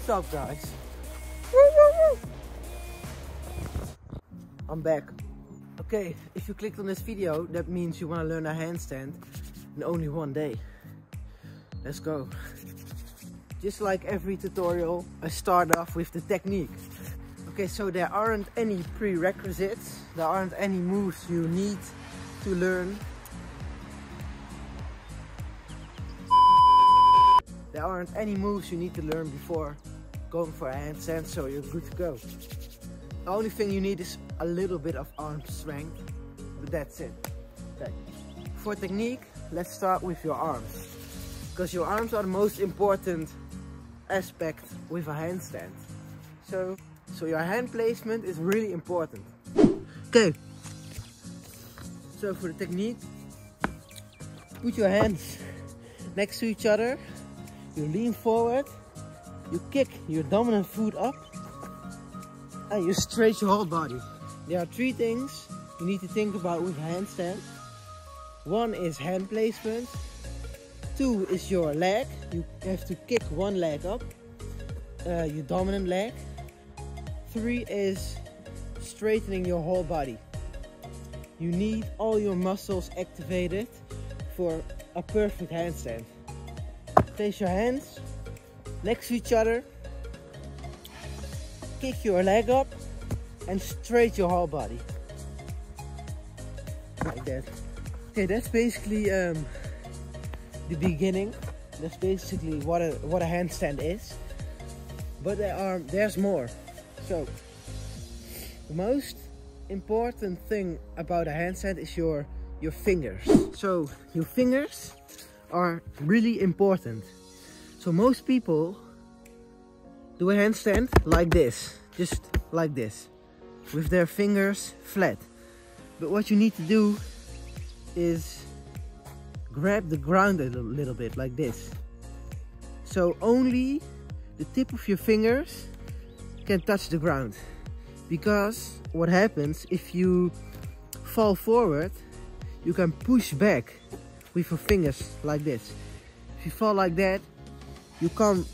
What's up, guys? I'm back. Okay, if you clicked on this video, that means you want to learn a handstand in only one day. Let's go. Just like every tutorial, I start off with the technique. Okay, so there aren't any prerequisites, there aren't any moves you need to learn. There aren't any moves you need to learn before going for a handstand, so you're good to go. The only thing you need is a little bit of arm strength, but that's it. Okay. For technique, let's start with your arms, because your arms are the most important aspect with a handstand. So your hand placement is really important. Okay. So for the technique, put your hands next to each other. You lean forward, you kick your dominant foot up, and you stretch your whole body. There are three things you need to think about with a handstand. One is hand placement. Two is your leg. You have to kick one leg up, your dominant leg. Three is straightening your whole body. You need all your muscles activated for a perfect handstand. Place your hands next to each other, kick your leg up and straight your whole body. Like that. Okay, that's basically the beginning. That's basically what a handstand is. But there's more. So, the most important thing about a handstand is your fingers. So, your fingers are really important. So most people do a handstand like this, just like this, with their fingers flat. But what you need to do is grab the ground a little bit like this. So only the tip of your fingers can touch the ground. Because what happens if you fall forward, you can push back with your fingers like this. If you fall like that, you can't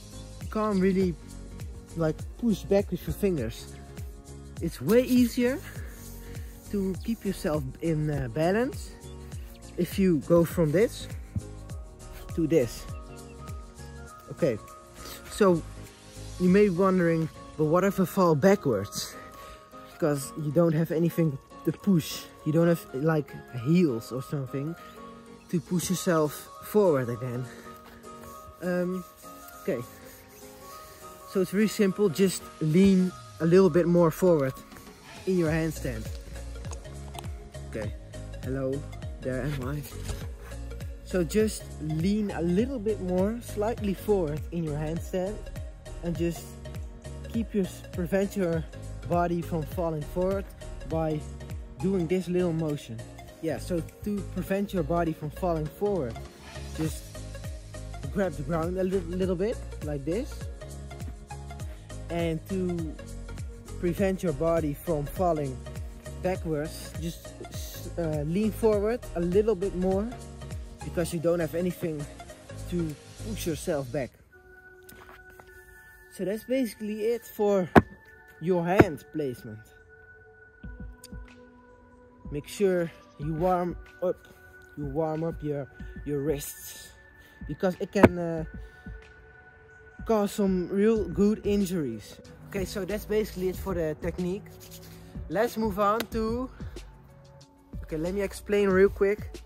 really like push back with your fingers. It's way easier to keep yourself in balance if you go from this to this. Okay, so you may be wondering, but what if I fall backwards? Because you don't have anything to push. You don't have like heels or something to push yourself forward again. Okay, so it's really simple. Just lean a little bit more forward in your handstand. Okay, hello, there am I. So just lean a little bit more, slightly forward in your handstand, and just prevent your body from falling forward by doing this little motion. Yeah, so to prevent your body from falling forward, just grab the ground a little bit like this. And to prevent your body from falling backwards, just lean forward a little bit more, because you don't have anything to push yourself back. So that's basically it for your hand placement. Make sure you warm up your wrists, because it can cause some real good injuries. Okay, so that's basically it for the technique. Let's move on to, okay, let me explain real quick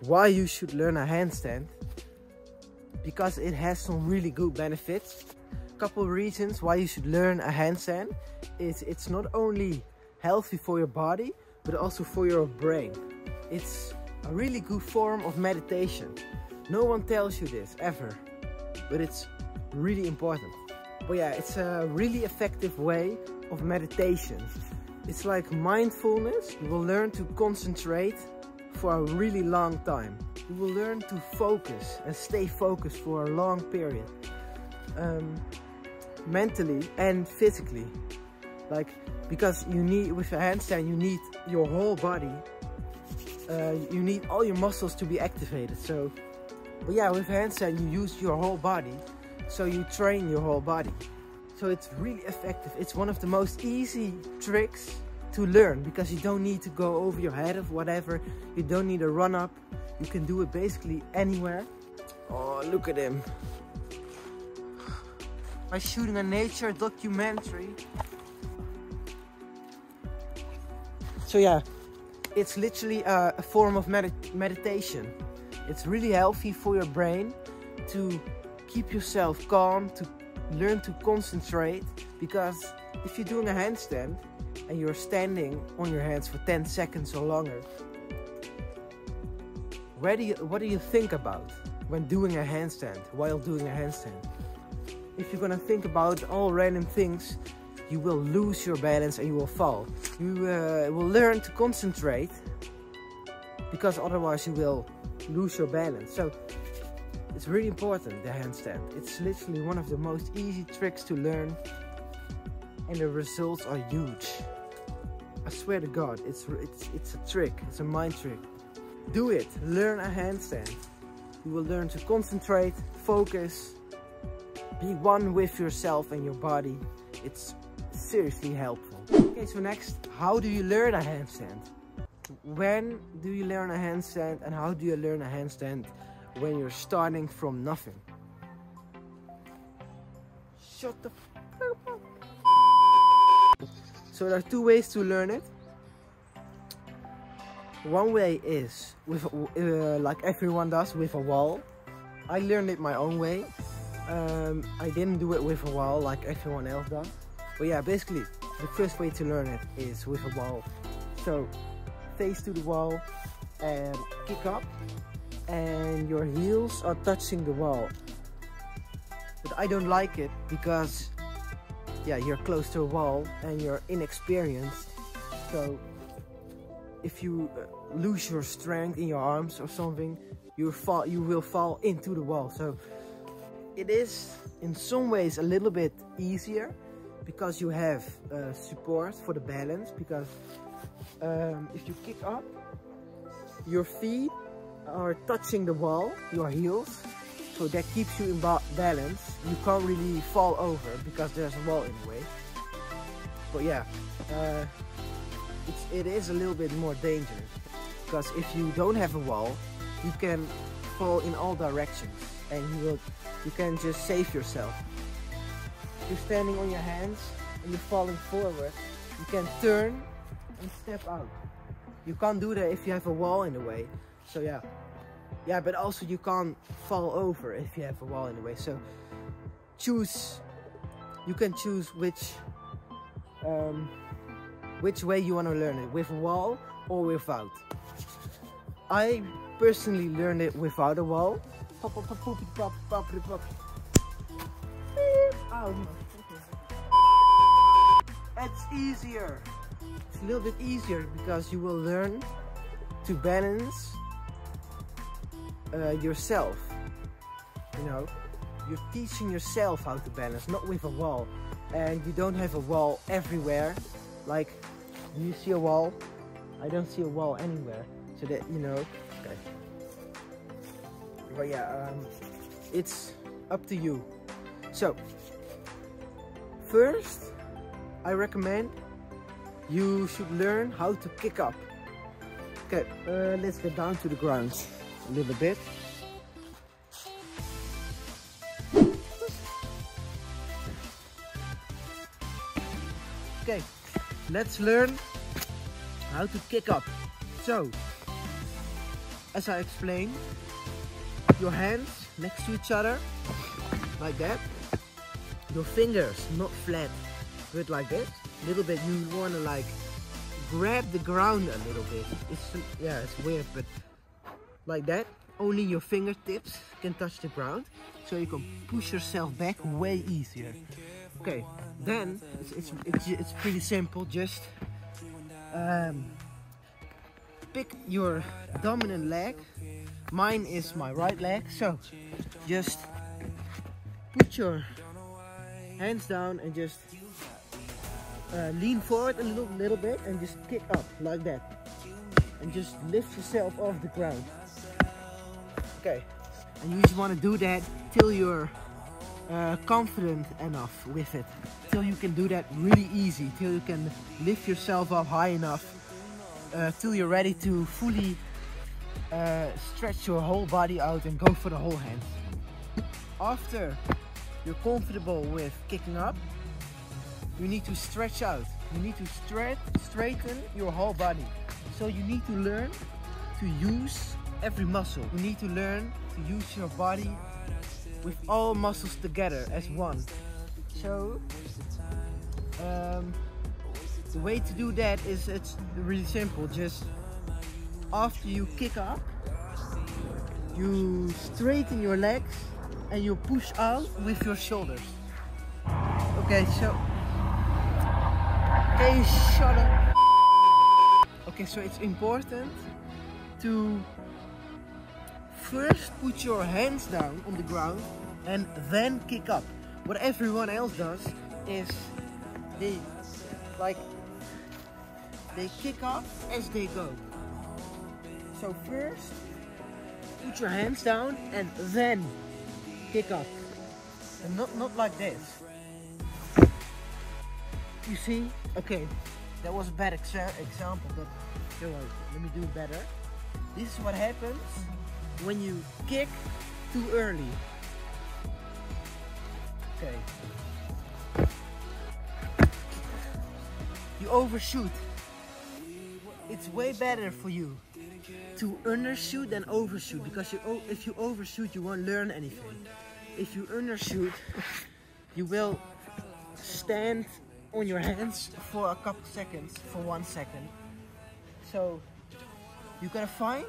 why you should learn a handstand, because it has some really good benefits. A couple of reasons why you should learn a handstand is it's not only healthy for your body, but also for your brain. It's a really good form of meditation. No one tells you this ever, but it's really important. But yeah, it's a really effective way of meditation. It's like mindfulness. You will learn to concentrate for a really long time. You will learn to focus and stay focused for a long period, mentally and physically. Like, because you need, with a handstand, you need your whole body. You need all your muscles to be activated. So, but yeah, with handstand you use your whole body, so you train your whole body. So it's really effective. It's one of the most easy tricks to learn because you don't need to go over your head of whatever. You don't need a run up. You can do it basically anywhere. Oh, look at him. By shooting a nature documentary. So yeah, it's literally a form of meditation. It's really healthy for your brain to keep yourself calm, to learn to concentrate, because if you're doing a handstand and you're standing on your hands for 10 seconds or longer, what do you think about when doing a handstand, while doing a handstand? If you're gonna think about all random things, you will lose your balance and you will fall. You will learn to concentrate, because otherwise you will lose your balance. So it's really important, the handstand. It's literally one of the most easy tricks to learn, and the results are huge. I swear to God, it's a trick. It's a mind trick. Do it. Learn a handstand. You will learn to concentrate, focus, be one with yourself and your body. It's seriously helpful. Okay, so next, how do you learn a handstand? When do you learn a handstand, and how do you learn a handstand when you're starting from nothing? Shut the f up. So there are two ways to learn it. One way is with like everyone does, with a wall. I learned it my own way. I didn't do it with a wall like everyone else does. But yeah, basically the first way to learn it is with a wall. So face to the wall and kick up, and your heels are touching the wall. But I don't like it because yeah, you're close to a wall and you're inexperienced. So if you lose your strength in your arms or something, you will fall into the wall. So it is in some ways a little bit easier because you have support for the balance, because if you kick up, your feet are touching the wall, your heels, so that keeps you in balance. You can't really fall over because there's a wall in the way. But yeah, it is a little bit more dangerous, because if you don't have a wall, you can fall in all directions and you can just save yourself. If you're standing on your hands and you're falling forward, you can turn and step out. You can't do that if you have a wall in the way. So yeah, but also you can't fall over if you have a wall in the way. So you can choose which way you want to learn it, with a wall or without. I personally learned it without a wall. It's easier. It's a little bit easier because you will learn to balance yourself. You know, you're teaching yourself how to balance, not with a wall. And you don't have a wall everywhere. Like, do you see a wall? I don't see a wall anywhere. So that, you know, okay. But yeah, it's up to you. So first, I recommend you should learn how to kick up. Okay, let's get down to the ground a little bit. Okay, let's learn how to kick up. So, as I explained, your hands next to each other, like that. Your fingers not flat, but like this. A little bit, you want to like grab the ground a little bit. It's weird, but like that. Only your fingertips can touch the ground, so you can push yourself back way easier. Okay, then it's pretty simple. Just pick your dominant leg. Mine is my right leg, so just put your hands down and just lean forward a little bit and just kick up like that, and just lift yourself off the ground. Okay, and you just want to do that till your confident enough with it, till you can do that really easy, till you can lift yourself up high enough, till you're ready to fully stretch your whole body out and go for the whole hand. After you're comfortable with kicking up, you need to stretch out. You need to straighten your whole body. So you need to learn to use every muscle. You need to learn to use your body with all muscles together as one. So the way to do that is, it's really simple. Just after you kick up, you straighten your legs and you push out with your shoulders. Okay, so shut up. Okay, so it's important to first put your hands down on the ground and then kick up. What everyone else does is they kick up as they go. So first put your hands down and then kick up, and not like this. You see? Okay, that was a bad example, but don't worry, let me do it better. This is what happens when you kick too early. Okay. You overshoot. It's way better for you to undershoot than overshoot, because if you overshoot, you won't learn anything. If you undershoot, you will stand on your hands for a couple seconds, for 1 second. So you gotta find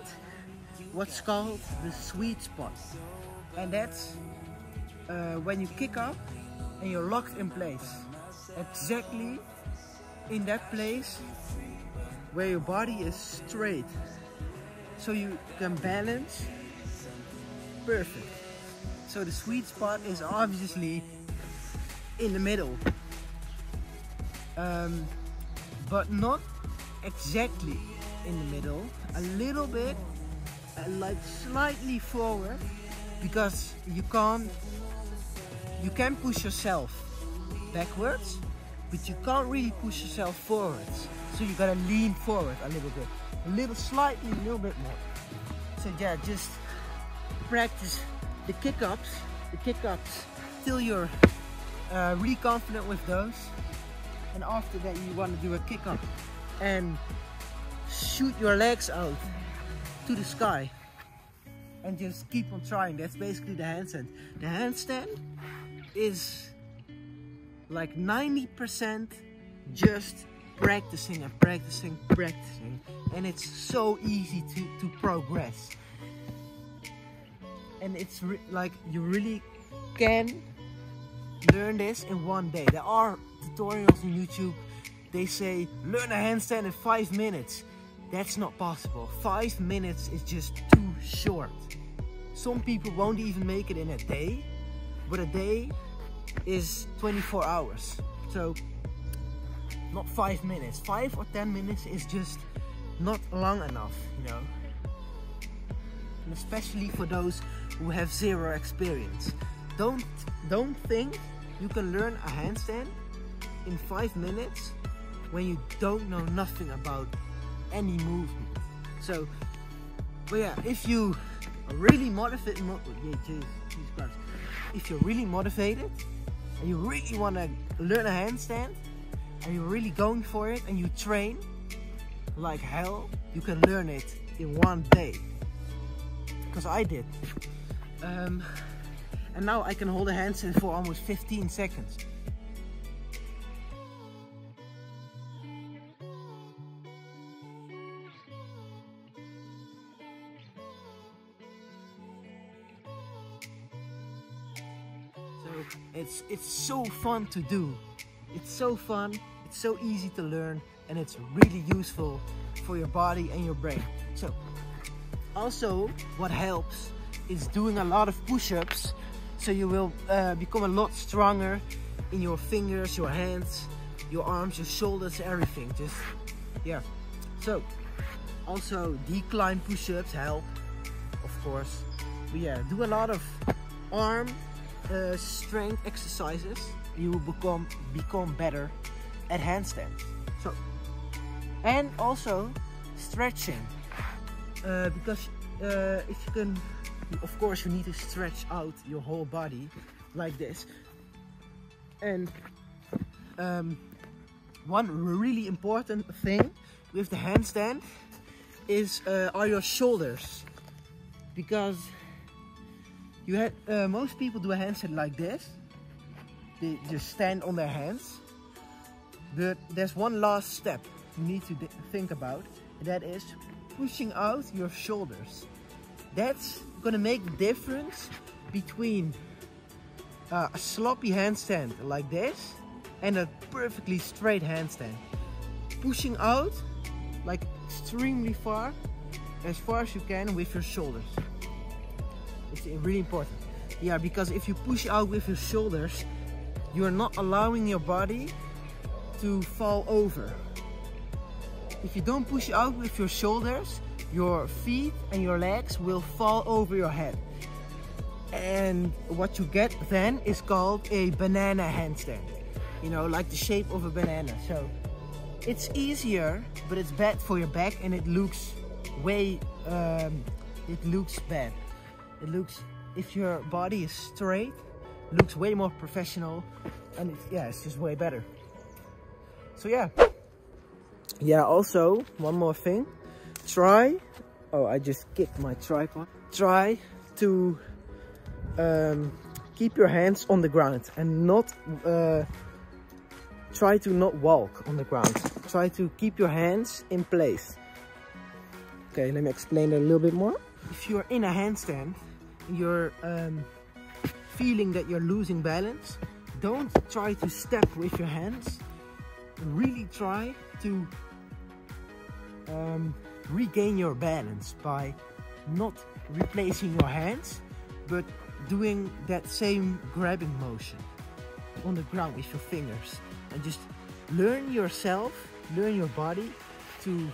what's called the sweet spot, and that's when you kick up and you're locked in place, exactly in that place where your body is straight, so you can balance perfect. So the sweet spot is obviously in the middle, but not exactly in the middle, a little bit like slightly forward, because you can push yourself backwards, but you can't really push yourself forwards. So you gotta lean forward a little bit, a little bit more. So yeah, just practice the kick-ups till you're really confident with those. And after that, you want to do a kick-up and shoot your legs out to the sky and just keep on trying. That's basically the handstand. The handstand is like 90% just practicing and practicing, and it's so easy to progress. And it's like you really can learn this in one day. There are tutorials on YouTube. They say learn a handstand in 5 minutes. That's not possible. 5 minutes is just too short. Some people won't even make it in a day, but a day is 24 hours. So not 5 minutes. 5 or 10 minutes is just not long enough, you know. And especially for those who have zero experience. Don't think you can learn a handstand in 5 minutes when you don't know nothing about any movement. So, but yeah, if you are really motivated, if you're really motivated and you really want to learn a handstand and you're really going for it and you train like hell, you can learn it in 1 day. Because I did. And now I can hold a handstand for almost 15 seconds. So it's so fun to do. It's so fun, it's so easy to learn, and it's really useful for your body and your brain. So also what helps is doing a lot of push-ups, so you will become a lot stronger in your fingers, your hands, your arms, your shoulders, everything. Just yeah. So also decline push-ups help, of course. But yeah, do a lot of arm strength exercises, you will become better at handstands. So, and also stretching, because if you can, of course you need to stretch out your whole body like this. And one really important thing with the handstand is are your shoulders, because you had most people do a handstand like this. They just stand on their hands, but there's one last step you need to think about, and that is pushing out your shoulders. That's gonna make the difference between a sloppy handstand like this and a perfectly straight handstand. Pushing out like extremely far, as far as you can with your shoulders. It's really important. Yeah, because if you push out with your shoulders, you're not allowing your body to fall over. If you don't push out with your shoulders, your feet and your legs will fall over your head. And what you get then is called a banana handstand. You know, like the shape of a banana. So it's easier, but it's bad for your back, and it looks way, it looks bad. It looks, if your body is straight, it looks way more professional, and it's just way better. So yeah, also one more thing, try, oh, I just kicked my tripod. Try to keep your hands on the ground and not try to not walk on the ground. Try to keep your hands in place. Okay, let me explain that a little bit more. If you're in a handstand, you're feeling that you're losing balance, don't try to step with your hands. Really try to regain your balance by not replacing your hands, but doing that same grabbing motion on the ground with your fingers. And just learn yourself, learn your body to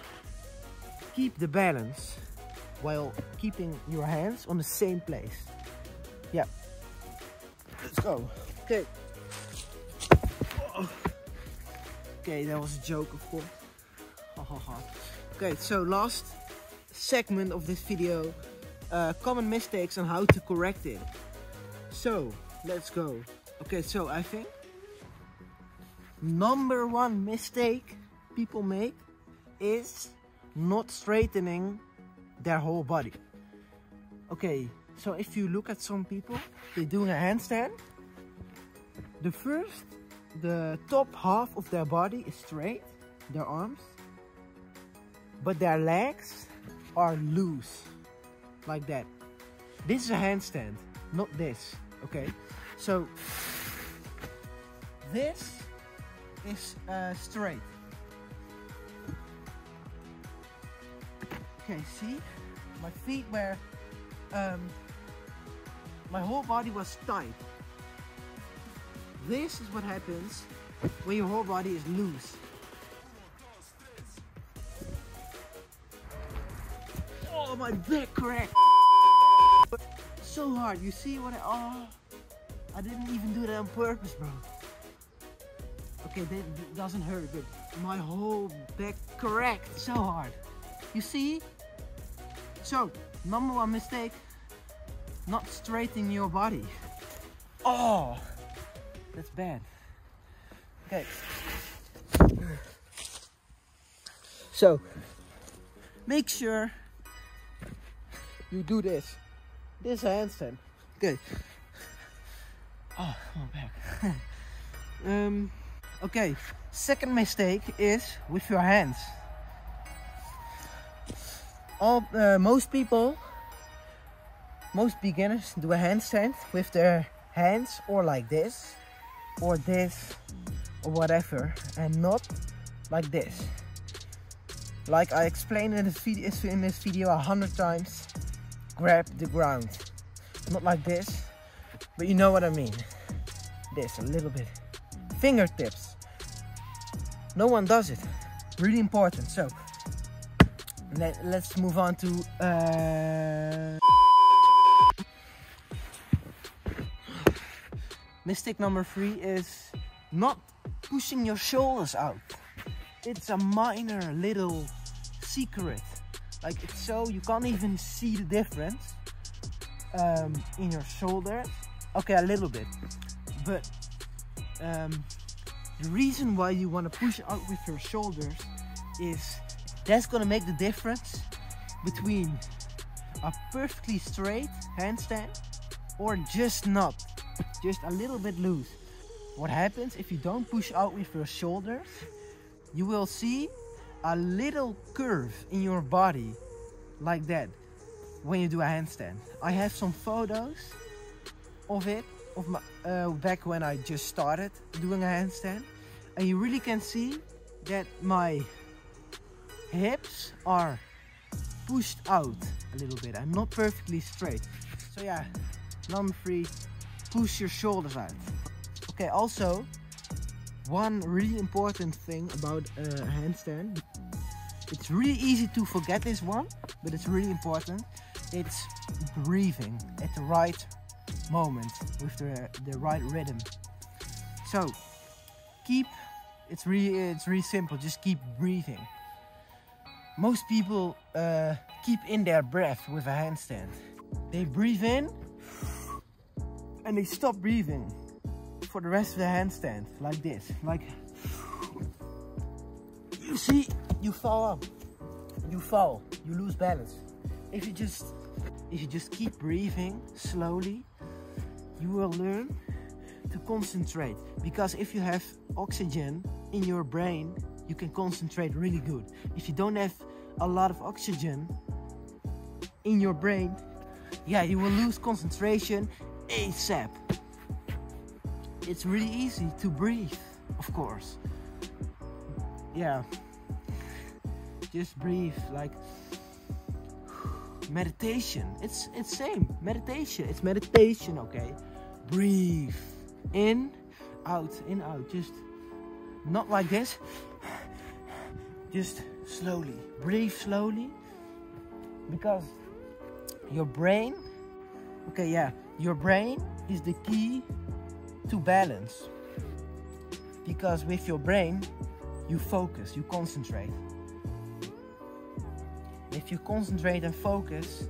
keep the balance while keeping your hands on the same place. Yeah, let's go. Okay. Oh. Okay, that was a joke, of course. Okay, so last segment of this video, common mistakes and how to correct it. So let's go. Okay, so I think number one mistake people make is not straightening their whole body. Okay, so if you look at some people, they're doing a handstand. The top half of their body is straight, their arms, but their legs are loose, like that. This is a handstand, not this, okay? So this is straight. Okay, see? My feet were, my whole body was tight. This is what happens when your whole body is loose. Oh, my back cracked. So hard, you see what I didn't even do that on purpose, bro. Okay, that doesn't hurt, but my whole back cracked so hard. You see? So, number one mistake, not straightening your body. Oh, that's bad. Okay. So, make sure you do this. This handstand. Okay. Oh, my back. Okay, second mistake is with your hands. Most beginners do a handstand with their hands, or like this, or this, or whatever, and not like this. Like I explained in this video 100 times, grab the ground. Not like this, but you know what I mean. This, a little bit. Fingertips. No one does it. Really important. So, let's move on to Mistake number 3 is not pushing your shoulders out. It's a minor little secret. Like, it's so you can't even see the difference in your shoulders. Okay, a little bit, but the reason why you want to push out with your shoulders is that's gonna make the difference between a perfectly straight handstand or just not, just a little bit loose. What happens if you don't push out with your shoulders? You will see a little curve in your body like that when you do a handstand. I have some photos of it, of my back when I just started doing a handstand, and you really can see that my hips are pushed out a little bit. I'm not perfectly straight. So yeah, number 3, push your shoulders out. Okay, also one really important thing about a handstand, it's really easy to forget this one, but it's really important. It's breathing at the right moment with the right rhythm. So it's really simple, just keep breathing. Most people keep in their breath with a handstand. They breathe in and they stop breathing for the rest of the handstand, like this. Like, you see, you fall up, you fall, you lose balance. If you just keep breathing slowly, you will learn to concentrate. Because if you have oxygen in your brain, you can concentrate really good. If you don't have a lot of oxygen in your brain, yeah, you will lose concentration ASAP. It's really easy to breathe, of course. Yeah, just breathe like meditation. It's same meditation. It's meditation, okay? Breathe in, out, just not like this. Just slowly, breathe slowly, because your brain, okay, yeah, your brain is the key to balance. Because with your brain, you focus, you concentrate. If you concentrate and focus,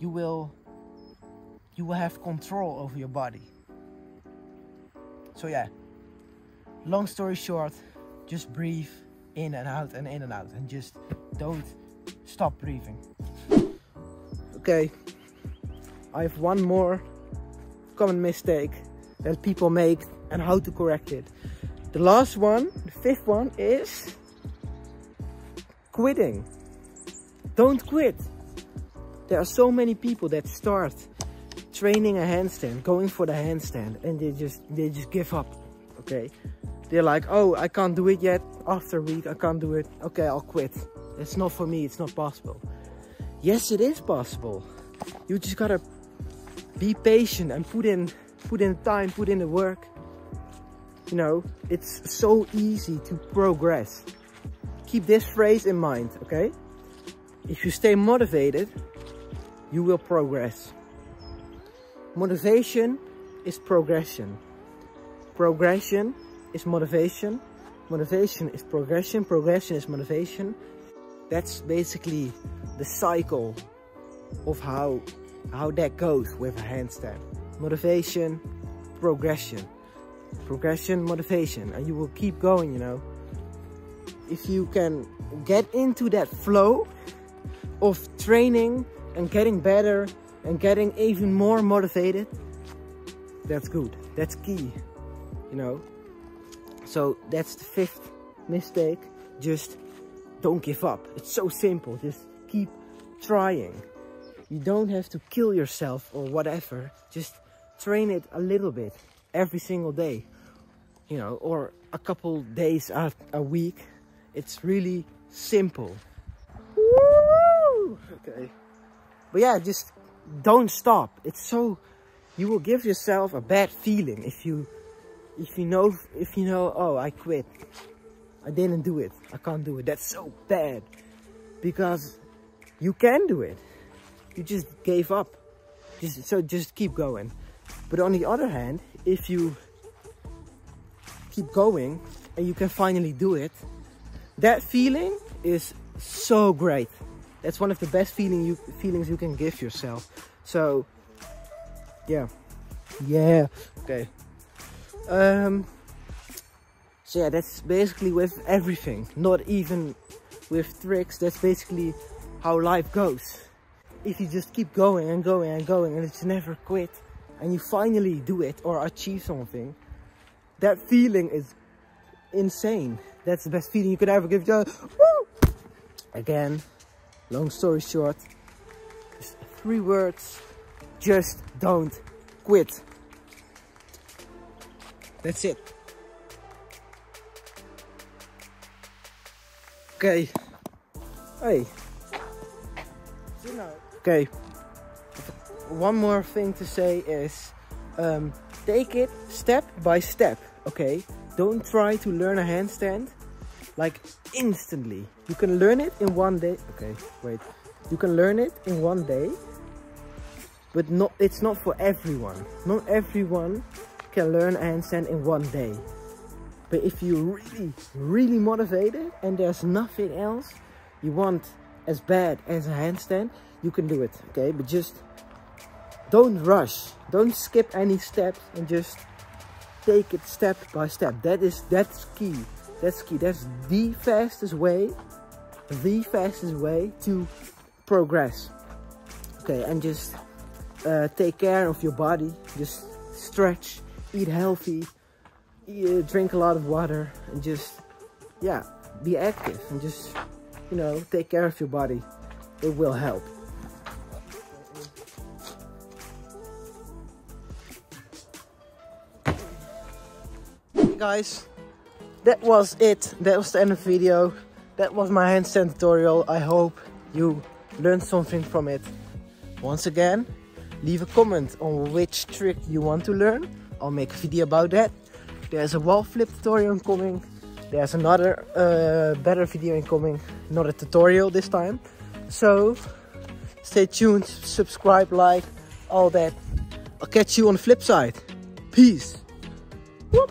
you will have control over your body. So yeah, long story short, just breathe in and out and in and out, and just don't stop breathing. Okay, I have one more common mistake that people make and how to correct it. The last one, the 5th one, is quitting. Don't quit. There are so many people that start training a handstand, going for the handstand, and they just give up. Okay, they're like, oh, I can't do it yet. After a week, I can't do it. Okay, I'll quit. It's not for me. It's not possible. Yes, it is possible. You just gotta be patient and put in time, put in the work. You know, it's so easy to progress. Keep this phrase in mind, okay? If you stay motivated, you will progress. Motivation is progression. Progression is motivation. Motivation is progression. Progression is motivation. That's basically the cycle of how that goes with a handstand. Motivation, progression. Progression, motivation. And you will keep going, you know. If you can get into that flow of training and getting better and getting even more motivated, that's good. That's key, you know. So that's the 5th mistake. Just don't give up. It's so simple. Just keep trying. You don't have to kill yourself or whatever. Just train it a little bit every single day, you know, or a couple days out a week. It's really simple. Woo! Okay. But yeah, just don't stop. It's so, you will give yourself a bad feeling if you know, oh, I quit. I didn't do it. I can't do it. That's so bad. Because you can do it. You just gave up. Just keep going. But on the other hand, if you keep going and you can finally do it, that feeling is so great. That's one of the best feelings you can give yourself. So yeah, okay. So yeah, that's basically with everything, not even with tricks. That's basically how life goes. If you just keep going and going and going and it's never quit, and you finally do it or achieve something, that feeling is insane. That's the best feeling you could ever give yourself. Woo! Again, long story short, just 3 words: just don't quit. That's it. Okay. Hey. Okay. One more thing to say is, take it step by step. Okay. Don't try to learn a handstand like instantly. You can learn it in 1 day. Okay, wait. You can learn it in 1 day, but it's not for everyone. Not everyone can learn a handstand in 1 day. But if you're really motivated and there's nothing else you want as bad as a handstand, you can do it, okay? But just don't rush. Don't skip any steps and just take it step by step. That's key. That's key. That's the fastest way to progress. Okay, and just take care of your body. Just stretch, eat healthy, drink a lot of water, and just, yeah, be active and just, you know, take care of your body. It will help. Hey guys, that was it. That was the end of the video. That was my handstand tutorial. I hope you learned something from it. Once again, leave a comment on which trick you want to learn. I'll make a video about that. There's a wall flip tutorial incoming. There's another better video incoming. Not a tutorial this time. So stay tuned, subscribe, like, all that. I'll catch you on the flip side. Peace. Whoop.